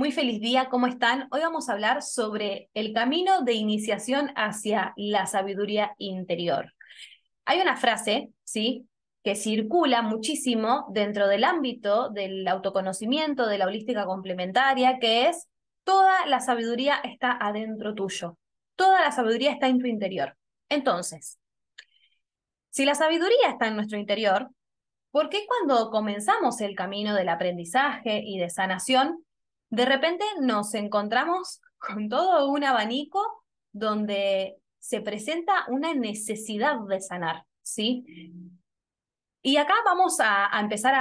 Muy feliz día, ¿cómo están? Hoy vamos a hablar sobre el camino de iniciación hacia la sabiduría interior. Hay una frase, ¿sí?, que circula muchísimo dentro del ámbito del autoconocimiento, de la holística complementaria, que es: toda la sabiduría está adentro tuyo, toda la sabiduría está en tu interior. Entonces, si la sabiduría está en nuestro interior, ¿por qué cuando comenzamos el camino del aprendizaje y de sanación, de repente nos encontramos con todo un abanico donde se presenta una necesidad de sanar, ¿sí? Y acá vamos a empezar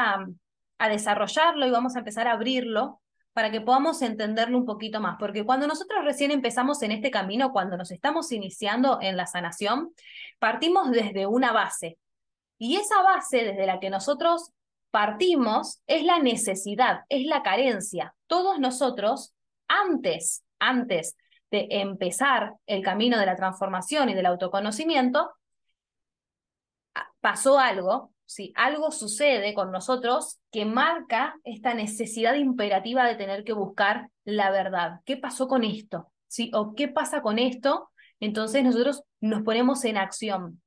a desarrollarlo y vamos a empezar a abrirlo para que podamos entenderlo un poquito más, porque cuando nosotros recién empezamos en este camino, cuando nos estamos iniciando en la sanación, partimos desde una base. Y esa base desde la que nosotros partimos es la necesidad, es la carencia. Todos nosotros, antes de empezar el camino de la transformación y del autoconocimiento, pasó algo, ¿sí? Algo sucede con nosotros que marca esta necesidad imperativa de tener que buscar la verdad. ¿Qué pasó con esto? ¿Sí? ¿O qué pasa con esto? Entonces nosotros nos ponemos en acción.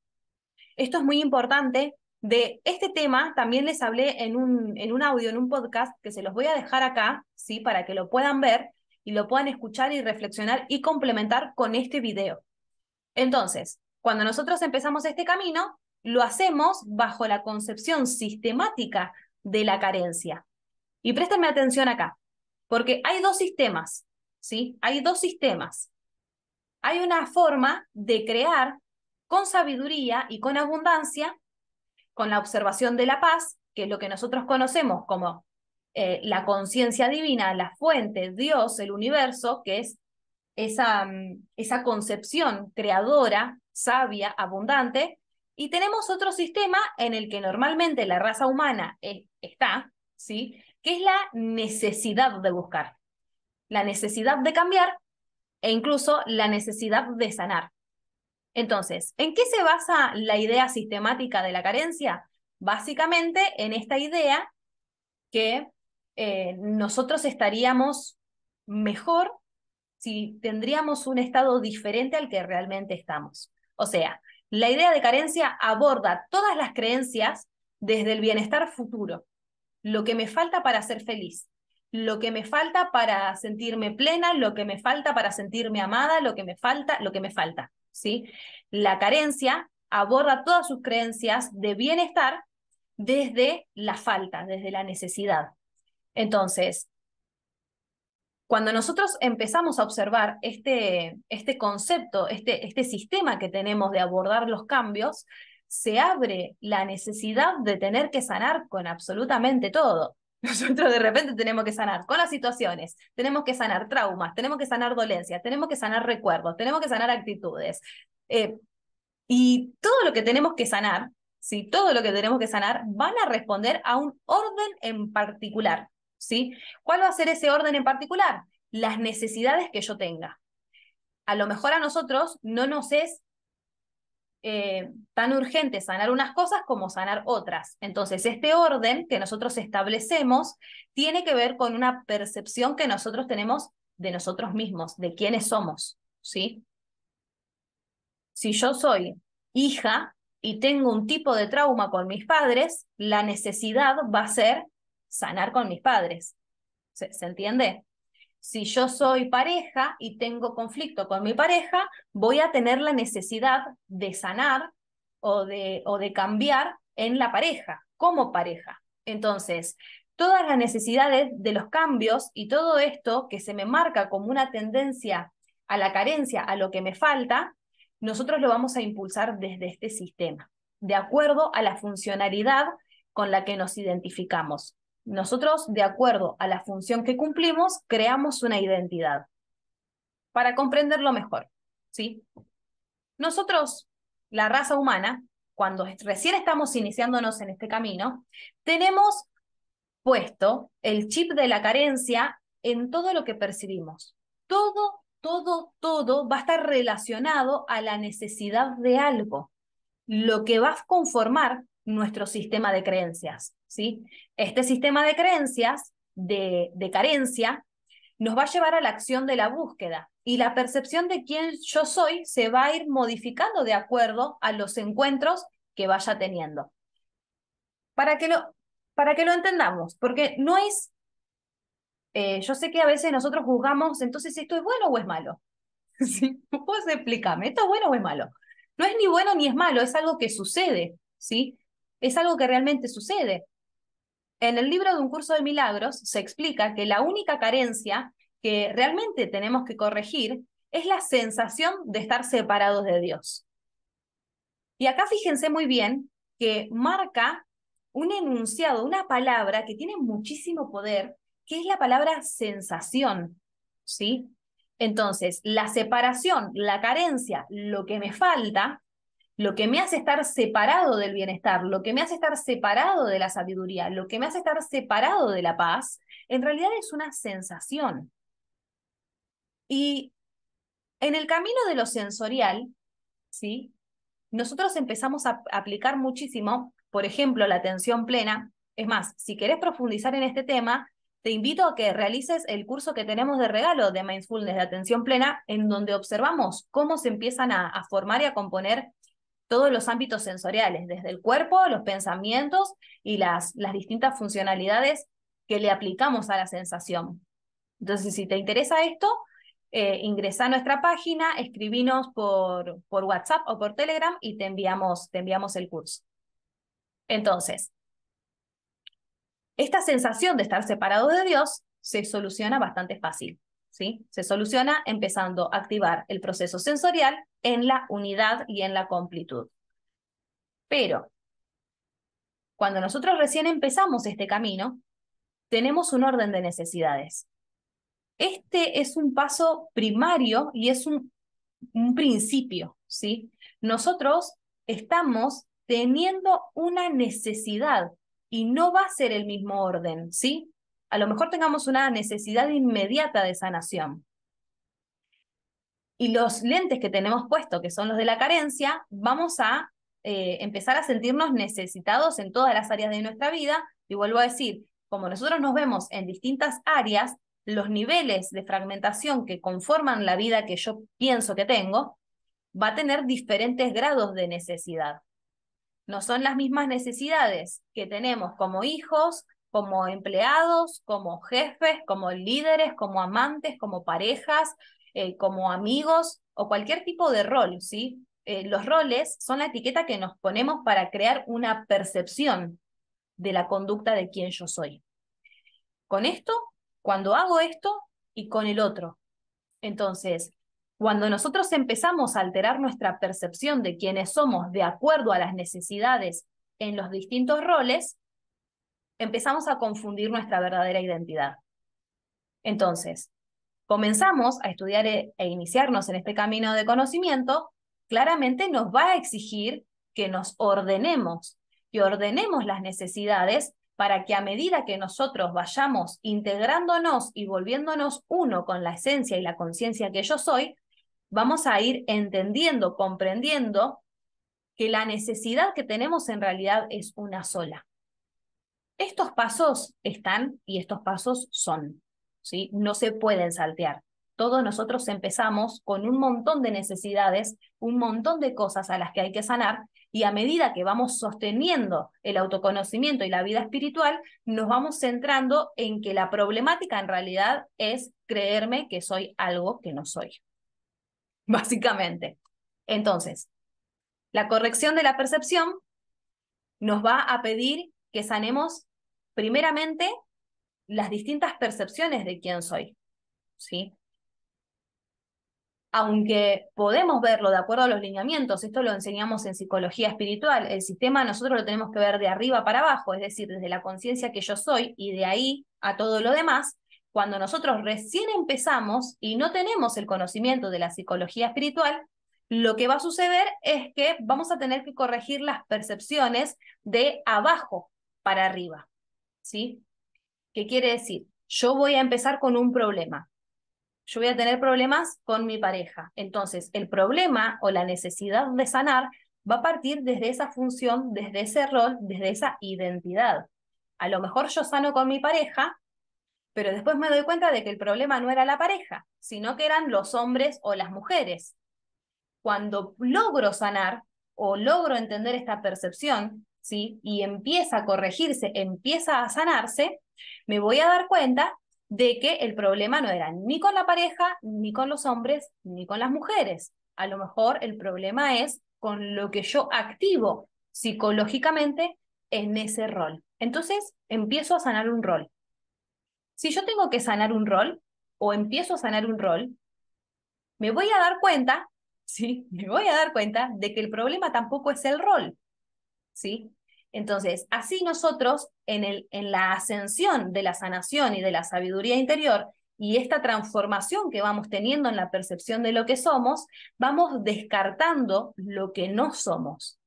Esto es muy importante. De este tema también les hablé en un audio, en un podcast, que se los voy a dejar acá, ¿sí?, para que lo puedan ver y lo puedan escuchar y reflexionar y complementar con este video. Entonces, cuando nosotros empezamos este camino, lo hacemos bajo la concepción sistemática de la carencia. Y préstenme atención acá, porque hay dos sistemas, ¿sí? Hay dos sistemas. Hay una forma de crear con sabiduría y con abundancia, con la observación de la paz, que es lo que nosotros conocemos como la conciencia divina, la fuente, Dios, el universo, que es esa concepción creadora, sabia, abundante. Y tenemos otro sistema en el que normalmente la raza humana está, ¿sí?, que es la necesidad de buscar, la necesidad de cambiar e incluso la necesidad de sanar. Entonces, ¿en qué se basa la idea sistemática de la carencia? Básicamente en esta idea que nosotros estaríamos mejor si tendríamos un estado diferente al que realmente estamos. O sea, la idea de carencia aborda todas las creencias desde el bienestar futuro, lo que me falta para ser feliz, lo que me falta para sentirme plena, lo que me falta para sentirme amada, lo que me falta, ¿sí? La carencia aborda todas sus creencias de bienestar desde la falta, desde la necesidad. Entonces, cuando nosotros empezamos a observar este concepto, este sistema que tenemos de abordar los cambios, se abre la necesidad de tener que sanar con absolutamente todo. Nosotros de repente tenemos que sanar con las situaciones, tenemos que sanar traumas, tenemos que sanar dolencias, tenemos que sanar recuerdos, tenemos que sanar actitudes. Y todo lo que tenemos que sanar, ¿sí?, todo lo que tenemos que sanar van a responder a un orden en particular, ¿sí? ¿Cuál va a ser ese orden en particular? Las necesidades que yo tenga. A lo mejor a nosotros no nos es tan urgente sanar unas cosas como sanar otras. Entonces, este orden que nosotros establecemos tiene que ver con una percepción que nosotros tenemos de nosotros mismos, de quiénes somos, ¿sí? Si yo soy hija y tengo un tipo de trauma con mis padres, la necesidad va a ser sanar con mis padres. ¿Se entiende? Si yo soy pareja y tengo conflicto con mi pareja, voy a tener la necesidad de sanar o de cambiar en la pareja, como pareja. Entonces, todas las necesidades de los cambios y todo esto que se me marca como una tendencia a la carencia, a lo que me falta, nosotros lo vamos a impulsar desde este sistema, de acuerdo a la funcionalidad con la que nos identificamos. Nosotros, de acuerdo a la función que cumplimos, creamos una identidad para comprenderlo mejor, ¿sí? Nosotros, la raza humana, cuando recién estamos iniciándonos en este camino, tenemos puesto el chip de la carencia en todo lo que percibimos. Todo va a estar relacionado a la necesidad de algo, lo que va a conformar nuestro sistema de creencias, ¿sí? Este sistema de creencias de carencia nos va a llevar a la acción de la búsqueda. Y la percepción de quién yo soy se va a ir modificando de acuerdo a los encuentros que vaya teniendo. Para que lo entendamos, porque no es, yo sé que a veces nosotros juzgamos, entonces esto es bueno o es malo. ¿Sí? ¿Puedes explicarme? ¿Esto es bueno o es malo? No es ni bueno ni es malo, es algo que sucede, ¿sí? Es algo que realmente sucede. En el libro de Un Curso de Milagros se explica que la única carencia que realmente tenemos que corregir es la sensación de estar separados de Dios. Y acá fíjense muy bien que marca un enunciado, una palabra que tiene muchísimo poder, que es la palabra sensación, ¿sí? Entonces, la separación, la carencia, lo que me falta, lo que me hace estar separado del bienestar, lo que me hace estar separado de la sabiduría, lo que me hace estar separado de la paz, en realidad es una sensación. Y en el camino de lo sensorial, ¿sí? Nosotros empezamos a aplicar muchísimo, por ejemplo, la atención plena. Es más, si querés profundizar en este tema, te invito a que realices el curso que tenemos de regalo de Mindfulness de atención plena, en donde observamos cómo se empiezan a formar y a componer todos los ámbitos sensoriales, desde el cuerpo, los pensamientos y las distintas funcionalidades que le aplicamos a la sensación. Entonces, si te interesa esto, ingresa a nuestra página, escribinos por WhatsApp o por Telegram y te enviamos el curso. Entonces, esta sensación de estar separado de Dios se soluciona bastante fácil, ¿sí? Se soluciona empezando a activar el proceso sensorial en la unidad y en la completud. Pero cuando nosotros recién empezamos este camino, tenemos un orden de necesidades. Este es un paso primario y es un principio, ¿sí? Nosotros estamos teniendo una necesidad y no va a ser el mismo orden, ¿sí? A lo mejor tengamos una necesidad inmediata de sanación. Y los lentes que tenemos puestos, que son los de la carencia, vamos a empezar a sentirnos necesitados en todas las áreas de nuestra vida. Y vuelvo a decir, como nosotros nos vemos en distintas áreas, los niveles de fragmentación que conforman la vida que yo pienso que tengo, va a tener diferentes grados de necesidad. No son las mismas necesidades que tenemos como hijos, como empleados, como jefes, como líderes, como amantes, como parejas, como amigos o cualquier tipo de rol, ¿sí? Los roles son la etiqueta que nos ponemos para crear una percepción de la conducta de quien yo soy. Con esto, cuando hago esto y con el otro. Entonces, cuando nosotros empezamos a alterar nuestra percepción de quiénes somos de acuerdo a las necesidades en los distintos roles, empezamos a confundir nuestra verdadera identidad. Entonces, comenzamos a estudiar e iniciarnos en este camino de conocimiento, claramente nos va a exigir que nos ordenemos, que ordenemos las necesidades para que a medida que nosotros vayamos integrándonos y volviéndonos uno con la esencia y la conciencia que yo soy, vamos a ir entendiendo, comprendiendo que la necesidad que tenemos en realidad es una sola. Estos pasos están y estos pasos son, ¿sí? No se pueden saltear. Todos nosotros empezamos con un montón de necesidades, un montón de cosas a las que hay que sanar, y a medida que vamos sosteniendo el autoconocimiento y la vida espiritual, nos vamos centrando en que la problemática en realidad es creerme que soy algo que no soy, básicamente. Entonces, la corrección de la percepción nos va a pedir que sanemos primeramente las distintas percepciones de quién soy, ¿sí? Aunque podemos verlo de acuerdo a los lineamientos, esto lo enseñamos en psicología espiritual, el sistema nosotros lo tenemos que ver de arriba para abajo, es decir, desde la conciencia que yo soy y de ahí a todo lo demás. Cuando nosotros recién empezamos y no tenemos el conocimiento de la psicología espiritual, lo que va a suceder es que vamos a tener que corregir las percepciones de abajo para arriba, ¿sí? ¿Qué quiere decir? Yo voy a empezar con un problema. Yo voy a tener problemas con mi pareja. Entonces, el problema o la necesidad de sanar va a partir desde esa función, desde ese rol, desde esa identidad. A lo mejor yo sano con mi pareja Pero después me doy cuenta de que el problema no era la pareja, sino que eran los hombres o las mujeres. Cuando logro sanar o logro entender esta percepción, ¿sí? Y empieza a corregirse, empieza a sanarse, me voy a dar cuenta de que el problema no era ni con la pareja, ni con los hombres, ni con las mujeres. A lo mejor el problema es con lo que yo activo psicológicamente en ese rol. Entonces empiezo a sanar un rol. Si yo tengo que sanar un rol o empiezo a sanar un rol, me voy a dar cuenta, ¿sí? Me voy a dar cuenta de que el problema tampoco es el rol, ¿sí? Entonces, así nosotros, en la ascensión de la sanación y de la sabiduría interior, y esta transformación que vamos teniendo en la percepción de lo que somos, vamos descartando lo que no somos.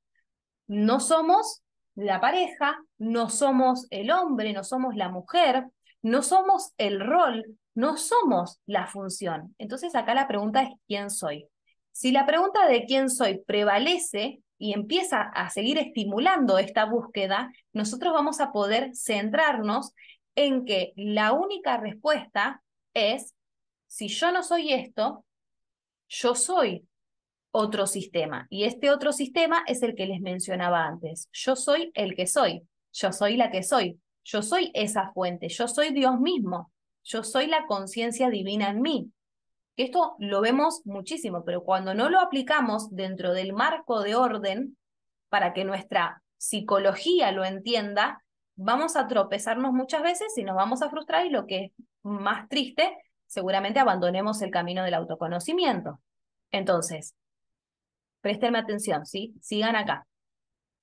No somos la pareja, no somos el hombre, no somos la mujer, no somos el rol, no somos la función. Entonces acá la pregunta es ¿quién soy? Si la pregunta de quién soy prevalece y empieza a seguir estimulando esta búsqueda, nosotros vamos a poder centrarnos en que la única respuesta es, si yo no soy esto, yo soy otro sistema. Y este otro sistema es el que les mencionaba antes. Yo soy el que soy, yo soy la que soy, yo soy esa fuente, yo soy Dios mismo, yo soy la conciencia divina en mí. Esto lo vemos muchísimo, pero cuando no lo aplicamos dentro del marco de orden para que nuestra psicología lo entienda, vamos a tropezarnos muchas veces y nos vamos a frustrar y lo que es más triste, seguramente abandonemos el camino del autoconocimiento. Entonces, préstenme atención, ¿sí? Sigan acá.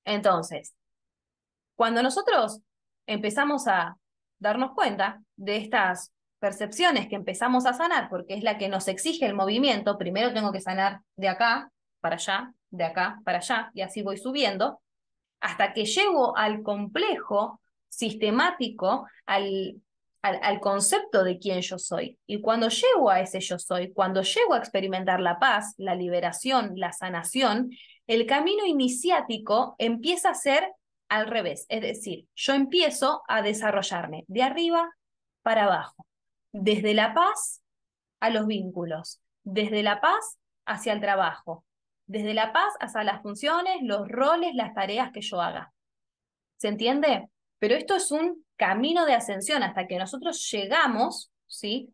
Entonces, cuando nosotros empezamos a darnos cuenta de estas percepciones que empezamos a sanar, porque es la que nos exige el movimiento, primero tengo que sanar de acá para allá, de acá para allá, y así voy subiendo, hasta que llego al complejo sistemático, al concepto de quién yo soy. Y cuando llego a ese yo soy, cuando llego a experimentar la paz, la liberación, la sanación, el camino iniciático empieza a ser al revés. Es decir, yo empiezo a desarrollarme de arriba para abajo, desde la paz a los vínculos, desde la paz hacia el trabajo, desde la paz hacia las funciones, los roles, las tareas que yo haga. ¿Se entiende? Pero esto es un camino de ascensión hasta que nosotros llegamos, ¿sí?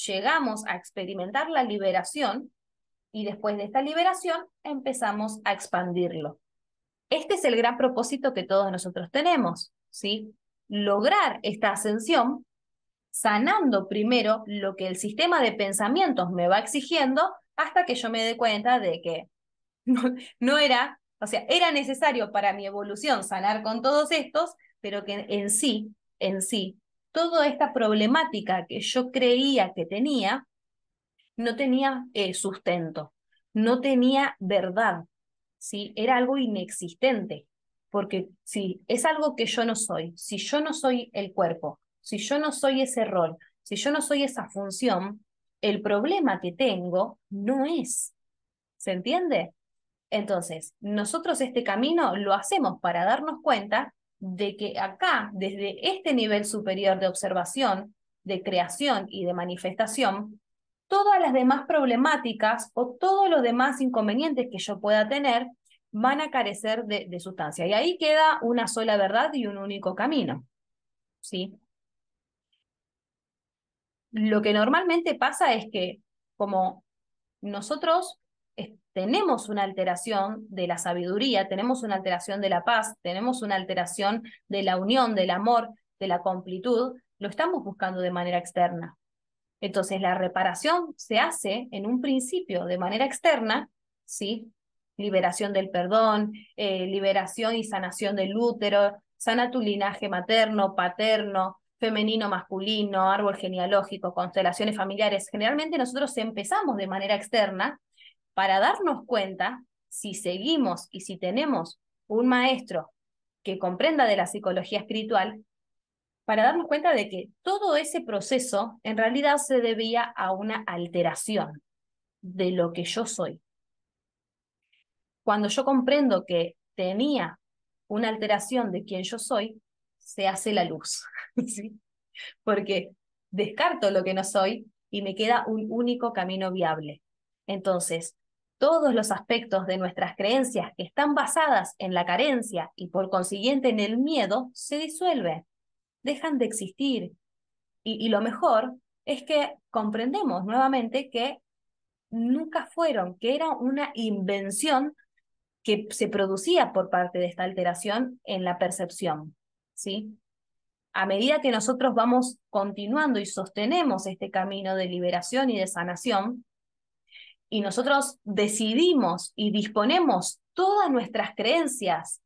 Llegamos a experimentar la liberación y después de esta liberación empezamos a expandirlo. Este es el gran propósito que todos nosotros tenemos, ¿sí? Lograr esta ascensión sanando primero lo que el sistema de pensamientos me va exigiendo hasta que yo me dé cuenta de que no, no era, o sea, era necesario para mi evolución sanar con todos estos, pero que en sí, toda esta problemática que yo creía que tenía, no tenía sustento, no tenía verdad, ¿sí? Era algo inexistente, porque si es algo que yo no soy, si yo no soy el cuerpo, si yo no soy ese rol, si yo no soy esa función, el problema que tengo no es, ¿se entiende? Entonces, nosotros este camino lo hacemos para darnos cuenta de que acá, desde este nivel superior de observación, de creación y de manifestación, todas las demás problemáticas o todos los demás inconvenientes que yo pueda tener van a carecer de sustancia. Y ahí queda una sola verdad y un único camino, ¿sí? Lo que normalmente pasa es que como nosotros tenemos una alteración de la sabiduría, tenemos una alteración de la paz, tenemos una alteración de la unión, del amor, de la completud, lo estamos buscando de manera externa. Entonces la reparación se hace en un principio de manera externa, ¿sí? Liberación del perdón, liberación y sanación del útero, sana tu linaje materno, paterno, femenino, masculino, árbol genealógico, constelaciones familiares. Generalmente nosotros empezamos de manera externa para darnos cuenta si seguimos y si tenemos un maestro que comprenda de la psicología espiritual, para darnos cuenta de que todo ese proceso en realidad se debía a una alteración de lo que yo soy. Cuando yo comprendo que tenía una alteración de quien yo soy, se hace la luz, ¿sí? Porque descarto lo que no soy y me queda un único camino viable. Entonces, todos los aspectos de nuestras creencias que están basadas en la carencia y por consiguiente en el miedo se disuelven, dejan de existir. Y lo mejor es que comprendemos nuevamente que nunca fueron, que era una invención que se producía por parte de esta alteración en la percepción, ¿sí? A medida que nosotros vamos continuando y sostenemos este camino de liberación y de sanación, y nosotros decidimos y disponemos todas nuestras creencias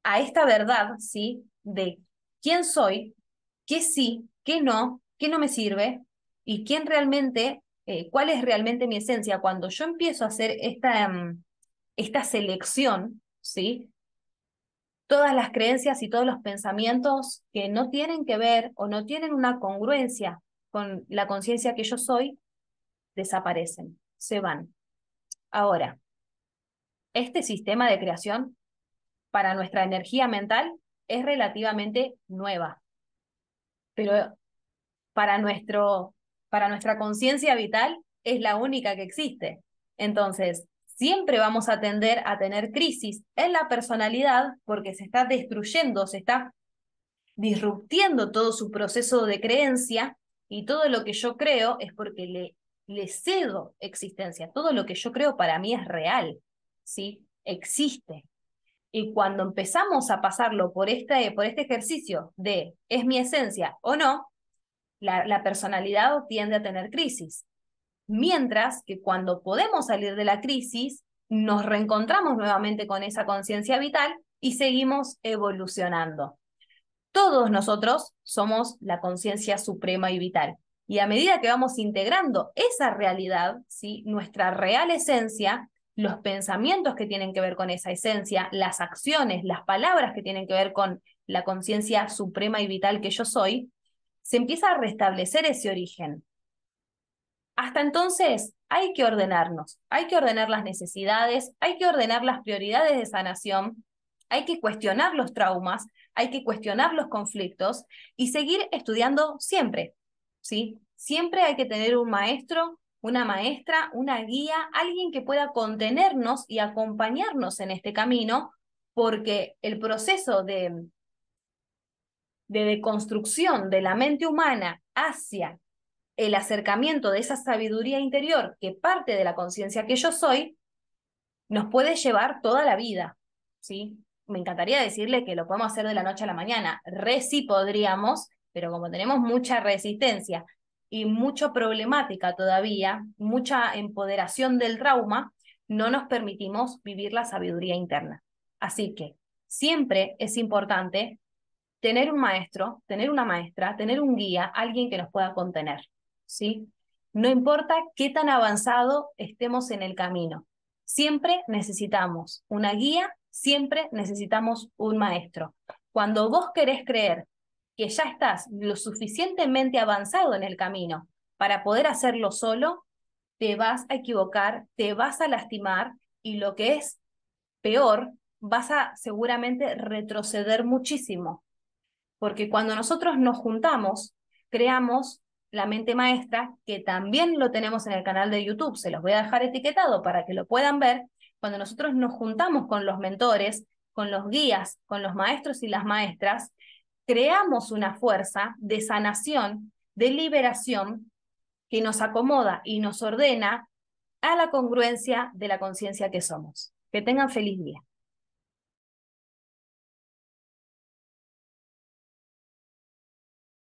a esta verdad, ¿sí? De quién soy, qué sí, qué no me sirve, y quién realmente, cuál es realmente mi esencia. Cuando yo empiezo a hacer esta selección, ¿sí? Todas las creencias y todos los pensamientos que no tienen que ver o no tienen una congruencia con la conciencia que yo soy, desaparecen, se van. Ahora, este sistema de creación para nuestra energía mental es relativamente nueva, pero para, para nuestra conciencia vital es la única que existe. Entonces, siempre vamos a tender a tener crisis en la personalidad porque se está destruyendo, se está disruptiendo todo su proceso de creencia, y todo lo que yo creo es porque le cedo existencia. Todo lo que yo creo para mí es real, ¿sí? Existe. Y cuando empezamos a pasarlo por este ejercicio de ¿es mi esencia o no?, la personalidad tiende a tener crisis. Mientras que cuando podemos salir de la crisis, nos reencontramos nuevamente con esa conciencia vital y seguimos evolucionando. Todos nosotros somos la conciencia suprema y vital. Y a medida que vamos integrando esa realidad, ¿sí? Nuestra real esencia, los pensamientos que tienen que ver con esa esencia, las acciones, las palabras que tienen que ver con la conciencia suprema y vital que yo soy, se empieza a restablecer ese origen. Hasta entonces hay que ordenarnos, hay que ordenar las necesidades, hay que ordenar las prioridades de sanación, hay que cuestionar los traumas, hay que cuestionar los conflictos y seguir estudiando siempre, ¿sí? Siempre hay que tener un maestro, una maestra, una guía, alguien que pueda contenernos y acompañarnos en este camino, porque el proceso de deconstrucción de la mente humana hacia el acercamiento de esa sabiduría interior que parte de la conciencia que yo soy, nos puede llevar toda la vida, ¿sí? Me encantaría decirle que lo podemos hacer de la noche a la mañana, sí podríamos, pero como tenemos mucha resistencia y mucha problemática todavía, mucha empoderación del trauma, no nos permitimos vivir la sabiduría interna. Así que siempre es importante tener un maestro, tener una maestra, tener un guía, alguien que nos pueda contener, ¿sí? No importa qué tan avanzado estemos en el camino, siempre necesitamos una guía, siempre necesitamos un maestro. Cuando vos querés creer que ya estás lo suficientemente avanzado en el camino para poder hacerlo solo, te vas a equivocar, te vas a lastimar y lo que es peor, vas a seguramente retroceder muchísimo, porque cuando nosotros nos juntamos, creamos la mente maestra, que también lo tenemos en el canal de YouTube, se los voy a dejar etiquetado para que lo puedan ver. Cuando nosotros nos juntamos con los mentores, con los guías, con los maestros y las maestras, creamos una fuerza de sanación, de liberación, que nos acomoda y nos ordena a la congruencia de la conciencia que somos. Que tengan feliz día.